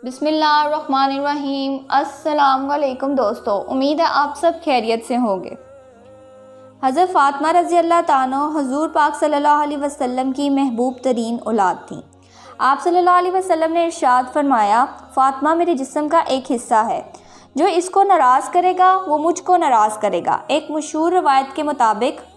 بسم اللہ الرحمن الرحیم۔ السلام علیکم دوستو، امید ہے آپ سب خیریت سے ہوں گے۔ حضرت فاطمہ رضی اللہ تعالیٰ حضور پاک صلی اللہ علیہ وسلم کی محبوب ترین اولاد تھیں۔ آپ صلی اللہ علیہ وسلم نے ارشاد فرمایا، فاطمہ میرے جسم کا ایک حصہ ہے، جو اس کو ناراض کرے گا وہ مجھ کو ناراض کرے گا۔ ایک مشہور روایت کے مطابق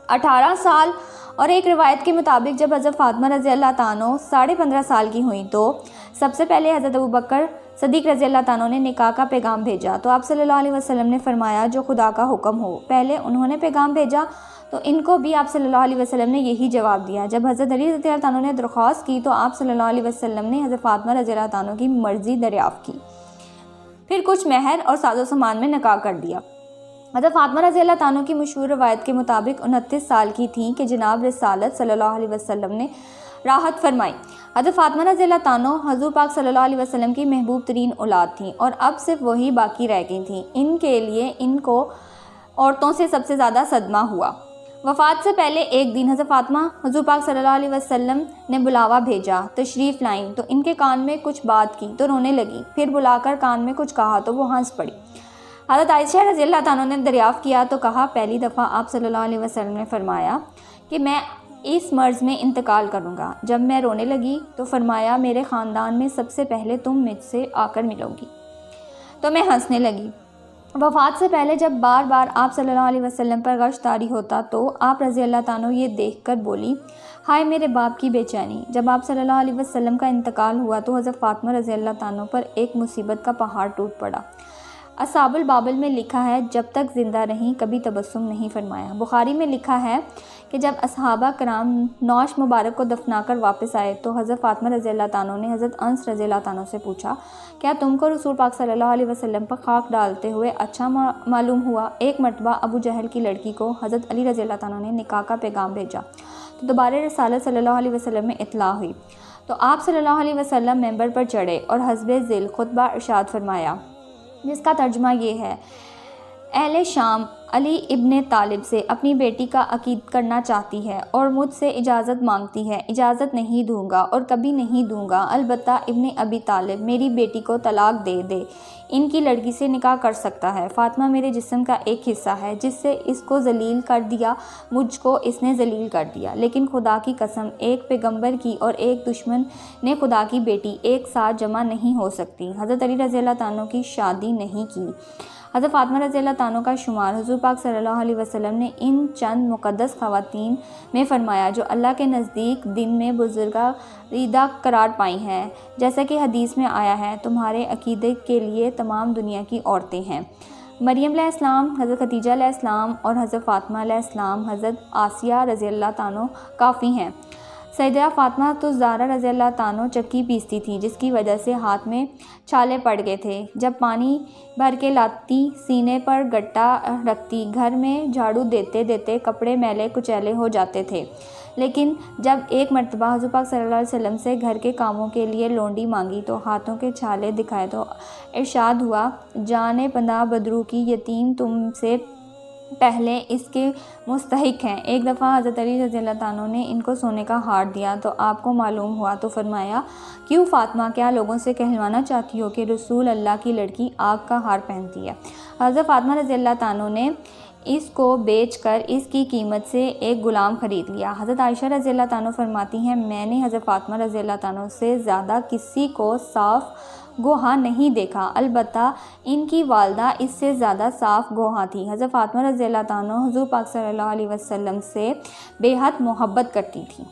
18 سال اور ایک روایت کے مطابق جب حضرت فاطمہ رضی اللہ تعالیٰ 15.5 سال کی ہوئیں تو سب سے پہلے حضرت ابوبکر صدیق رضی اللہ تعالیٰ نے نکاح کا پیغام بھیجا تو آپ صلی اللہ علیہ وسلم نے فرمایا جو خدا کا حکم ہو۔ پہلے انہوں نے پیغام بھیجا تو ان کو بھی آپ صلی اللہ علیہ وسلم نے یہی جواب دیا۔ جب حضرت علی رضی اللہ تعالیٰ نے درخواست کی تو آپ صلی اللہ علیہ وسلم نے حضرت فاطمہ رضی اللہ تعالیٰ کی مرضی دریافت کی، پھر کچھ مہر اور ساز و سامان میں نکاح کر دیا۔ حضرت فاطمہ رضی اللہ تعالیٰ کی مشہور روایت کے مطابق 29 سال کی تھیں کہ جناب رسالت صلی اللہ علیہ وسلم نے راحت فرمائی۔ حضرت فاطمہ رضی اللہ تعالیٰ حضور پاک صلی اللہ علیہ وسلم کی محبوب ترین اولاد تھیں اور اب صرف وہی باقی رہ گئی تھیں۔ ان کے لیے ان کو عورتوں سے سب سے زیادہ صدمہ ہوا۔ وفات سے پہلے ایک دن حضرت فاطمہ حضور پاک صلی اللہ علیہ وسلم نے بلاوا بھیجا، تشریف لائیں تو ان کے کان میں کچھ بات کی تو رونے لگی، پھر بلا کر کان میں کچھ کہا تو وہ ہنس پڑی۔ حضرت عائشہ رضی اللہ تعالیٰ نے دریافت کیا تو کہا، پہلی دفعہ آپ صلی اللہ علیہ وسلم نے فرمایا کہ میں اس مرض میں انتقال کروں گا۔ جب میں رونے لگی تو فرمایا میرے خاندان میں سب سے پہلے تم مجھ سے آ کر ملو گی، تو میں ہنسنے لگی۔ وفات سے پہلے جب بار بار آپ صلی اللہ علیہ وسلم پر غش طاری ہوتا تو آپ رضی اللہ تعالیٰ یہ دیکھ کر بولی، ہائے میرے باپ کی بے چینی۔ جب آپ صلی اللہ علیہ وسلم کا انتقال ہوا تو حضرت فاطمہ رضی اللہ تعالیٰ پر ایک مصیبت کا پہاڑ ٹوٹ پڑا۔ اصحاب البابل میں لکھا ہے، جب تک زندہ رہیں کبھی تبسم نہیں فرمایا۔ بخاری میں لکھا ہے کہ جب اصحابہ کرام نوش مبارک کو دفنا کر واپس آئے تو حضرت فاطمہ رضی اللہ تعالیٰ نے حضرت انس رضی اللہ تعالیٰ سے پوچھا، کیا تم کو رسول پاک صلی اللہ علیہ وسلم پر خاک ڈالتے ہوئے اچھا معلوم ہوا؟ ایک مرتبہ ابو جہل کی لڑکی کو حضرت علی رضی اللہ تعالیٰ نے نکاح کا پیغام بھیجا تو دوبارہ رسالت صلی اللہ علیہ وسلم میں اطلاع ہوئی تو آپ صلی اللہ علیہ وسلم ممبر پر چڑھے اور حسب ذیل خطبہ ارشاد فرمایا، جس کا ترجمہ یہ ہے، اہل شام علی ابن طالب سے اپنی بیٹی کا عقید کرنا چاہتی ہے اور مجھ سے اجازت مانگتی ہے۔ اجازت نہیں دوں گا اور کبھی نہیں دوں گا، البتہ ابن ابی طالب میری بیٹی کو طلاق دے دے، ان کی لڑکی سے نکاح کر سکتا ہے۔ فاطمہ میرے جسم کا ایک حصہ ہے، جس سے اس کو ذلیل کر دیا مجھ کو اس نے ذلیل کر دیا، لیکن خدا کی قسم ایک پیغمبر کی اور ایک دشمن نے خدا کی بیٹی ایک ساتھ جمع نہیں ہو سکتی۔ حضرت علی رضی اللہ تعالیٰ کی شادی نہیں کی۔ حضرت فاطمہ رضی اللہ تعالیٰ کا شمار حضور پاک صلی اللہ علیہ وسلم نے ان چند مقدس خواتین میں فرمایا جو اللہ کے نزدیک دن میں بزرگیدہ قرار پائی ہیں، جیسا کہ حدیث میں آیا ہے، تمہارے عقیدے کے لیے تمام دنیا کی عورتیں ہیں۔ مریم علیہ السلام، حضرت خدیجہ علیہ السلام اور حضرت فاطمہ علیہ السلام، حضرت آسیہ رضی اللہ تعالیٰ کافی ہیں۔ سیدہ فاطمہ الزہرا رضی اللہ تعالیٰ چکی پیستی تھی، جس کی وجہ سے ہاتھ میں چھالے پڑ گئے تھے۔ جب پانی بھر کے لاتی سینے پر گٹا رکھتی، گھر میں جھاڑو دیتے دیتے کپڑے میلے کچیلے ہو جاتے تھے، لیکن جب ایک مرتبہ حضور پاک صلی اللہ علیہ وسلم سے گھر کے کاموں کے لیے لونڈی مانگی تو ہاتھوں کے چھالے دکھائے تو ارشاد ہوا، جان پناہ بدرو کی یتیم تم سے پہلے اس کے مستحق ہیں۔ ایک دفعہ حضرت علی رضی اللہ تعالیٰ نے ان کو سونے کا ہار دیا تو آپ کو معلوم ہوا تو فرمایا، کیوں فاطمہ، کیا لوگوں سے کہلوانا چاہتی ہو کہ رسول اللہ کی لڑکی آگ کا ہار پہنتی ہے؟ حضرت فاطمہ رضی اللہ تعالیٰ نے اس کو بیچ کر اس کی قیمت سے ایک غلام خرید لیا۔ حضرت عائشہ رضی اللہ تعالیٰ فرماتی ہیں، میں نے حضرت فاطمہ رضی اللہ تعالیٰ سے زیادہ کسی کو صاف گواہ نہیں دیکھا، البتہ ان کی والدہ اس سے زیادہ صاف گواہ تھی۔ حضرت فاطمہ رضی اللہ تعالیٰ حضور پاک صلی اللہ علیہ وسلم سے بے حد محبت کرتی تھی۔